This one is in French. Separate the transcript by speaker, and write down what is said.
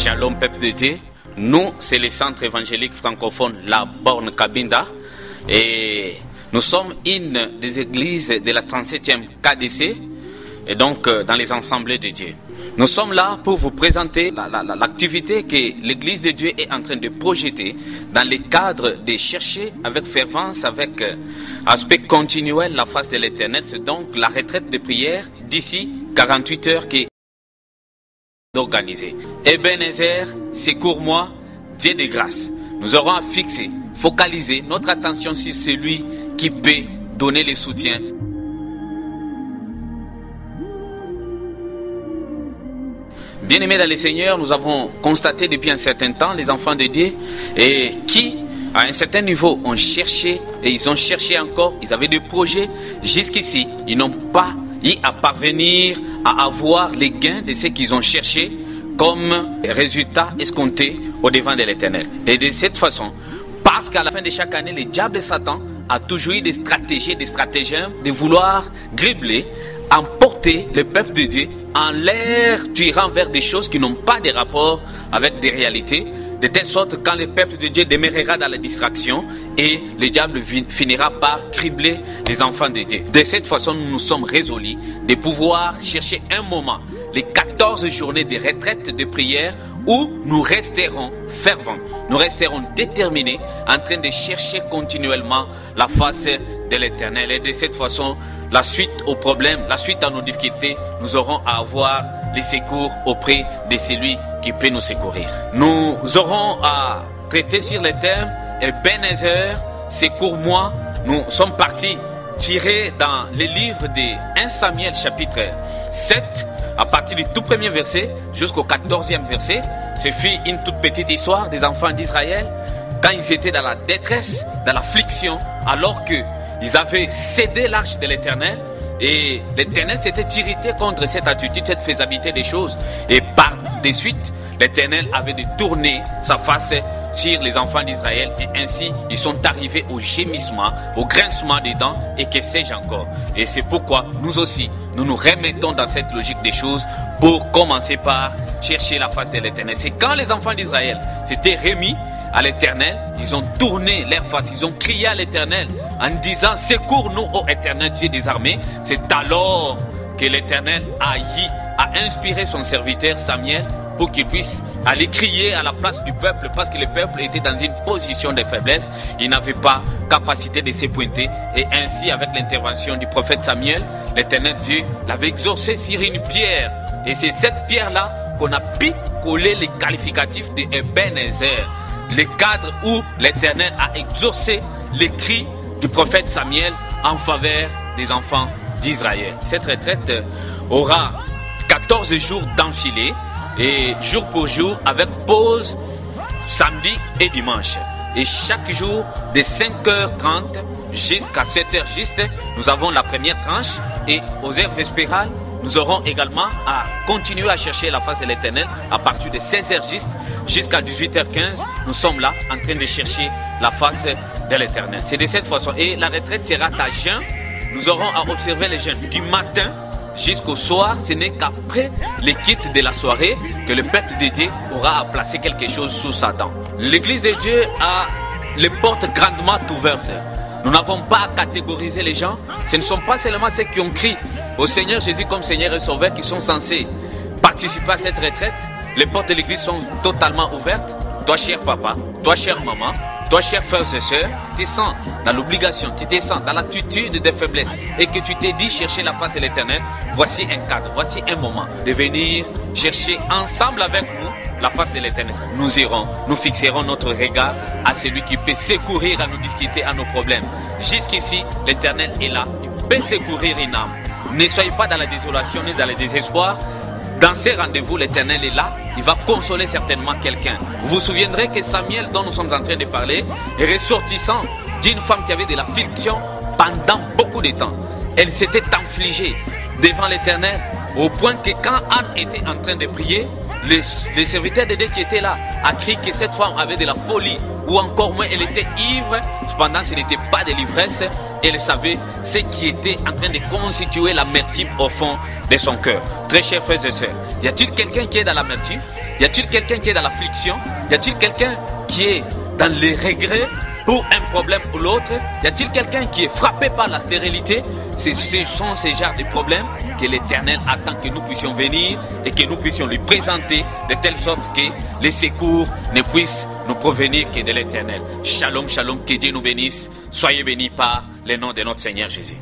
Speaker 1: Shalom peuple de Dieu, nous c'est le centre évangélique francophone La Borne Cabinda et nous sommes une des églises de la 37e KDC et donc dans les assemblées de Dieu. Nous sommes là pour vous présenter l'activité que l'église de Dieu est en train de projeter dans le cadre de chercher avec fervence, avec aspect continuel la face de l'Éternel. C'est donc la retraite de prière d'ici 48 heures qui est organisée. Ebenezer, secours-moi, Dieu de grâce. Nous aurons à fixer, focaliser notre attention sur celui qui peut donner le soutien. Bien-aimés dans le Seigneur, nous avons constaté depuis un certain temps les enfants de Dieu et qui, à un certain niveau, ont cherché et ils ont cherché encore, ils avaient des projets. Jusqu'ici, ils n'ont pas eu à parvenir à avoir les gains de ce qu'ils ont cherché comme résultat escompté au devant de l'Éternel. Et de cette façon, parce qu'à la fin de chaque année, le diable Satan a toujours eu des stratégies, des stratagèmes de vouloir dribbler, emporter le peuple de Dieu en l'air tirant vers des choses qui n'ont pas de rapport avec des réalités, de telle sorte que quand le peuple de Dieu demeurera dans la distraction et le diable finira par cribler les enfants de Dieu. De cette façon, nous nous sommes résolus de pouvoir chercher un moment, les 14 journées de retraite de prière où nous resterons fervents, nous resterons déterminés en train de chercher continuellement la face de l'Éternel. Et de cette façon, la suite aux problèmes, la suite à nos difficultés, nous aurons à avoir les secours auprès de celui qui peut nous secourir. Nous aurons à traiter sur le thème Ebenezer, secours-moi. Nous sommes partis tirer dans le livre de 1 Samuel chapitre 7, à partir du tout premier verset jusqu'au 14e verset. Ce fut une toute petite histoire des enfants d'Israël quand ils étaient dans la détresse, dans l'affliction, alors qu'ils avaient cédé l'arche de l'Éternel et l'Éternel s'était irrité contre cette attitude, cette faisabilité des choses. Et par de suite, l'Éternel avait détourné sa face sur les enfants d'Israël et ainsi ils sont arrivés au gémissement, au grincement des dents et que sais-je encore. Et c'est pourquoi nous aussi, nous nous remettons dans cette logique des choses pour commencer par chercher la face de l'Éternel. C'est quand les enfants d'Israël s'étaient remis à l'Éternel, ils ont tourné leur face, ils ont crié à l'Éternel en disant « Secours-nous, ô Éternel Dieu des armées ». C'est alors que l'Éternel a inspiré son serviteur Samuel pour qu'il puisse aller crier à la place du peuple parce que le peuple était dans une position de faiblesse. Il n'avait pas capacité de se pointer et ainsi avec l'intervention du prophète Samuel, l'Éternel Dieu l'avait exaucé sur une pierre. Et c'est cette pierre-là qu'on a pu coller les qualificatifs de Ebenezer, le cadre où l'Éternel a exaucé les cris du prophète Samuel en faveur des enfants d'Israël. Cette retraite aura 14 jours d'enfilée et jour pour jour avec pause samedi et dimanche. Et chaque jour de 5h30 jusqu'à 7h juste, nous avons la première tranche et aux heures vespérales, nous aurons également à continuer à chercher la face de l'Éternel à partir de 16h juste jusqu'à 18h15. Nous sommes là en train de chercher la face de l'Éternel. C'est de cette façon. Et la retraite sera à jeûne. Nous aurons à observer les jeûnes du matin jusqu'au soir. Ce n'est qu'après le quitte de la soirée que le peuple de Dieu aura à placer quelque chose sous sa dent. L'église de Dieu a les portes grandement ouvertes. Nous n'avons pas à catégoriser les gens. Ce ne sont pas seulement ceux qui ont crié au Seigneur Jésus comme Seigneur et Sauveur qui sont censés participer à cette retraite. Les portes de l'église sont totalement ouvertes. Toi, cher papa, toi, chère maman, toi, chers frères et sœurs, tu te sens dans l'obligation, tu te sens dans l'attitude de faiblesse et que tu t'es dit chercher la face de l'Éternel. Voici un cadre, voici un moment de venir chercher ensemble avec nous la face de l'Éternel. Nous irons, nous fixerons notre regard à celui qui peut secourir à nos difficultés, à nos problèmes. Jusqu'ici, l'Éternel est là, il peut secourir une âme. Ne soyez pas dans la désolation ni dans le désespoir. Dans ces rendez-vous, l'Éternel est là. Il va consoler certainement quelqu'un. Vous vous souviendrez que Samuel, dont nous sommes en train de parler, est ressortissant d'une femme qui avait de l'affliction pendant beaucoup de temps. Elle s'était infligée devant l'Éternel au point que quand Anne était en train de prier, le serviteur de Dieu qui était là a crié que cette femme avait de la folie ou encore moins elle était ivre. Cependant, ce n'était pas de l'ivresse. Elle savait ce qui était en train de constituer l'amertume au fond de son cœur. Très chers frères et sœurs, y a-t-il quelqu'un qui est dans l'amertume? Y a-t-il quelqu'un qui est dans l'affliction? Y a-t-il quelqu'un qui est dans les regrets pour un problème ou l'autre? Y a-t-il quelqu'un qui est frappé par la stérilité? Ce sont ces genres de problèmes que l'Éternel attend que nous puissions venir et que nous puissions lui présenter de telle sorte que les secours ne puissent nous provenir que de l'Éternel. Shalom, shalom, que Dieu nous bénisse. Soyez bénis par le nom de notre Seigneur Jésus.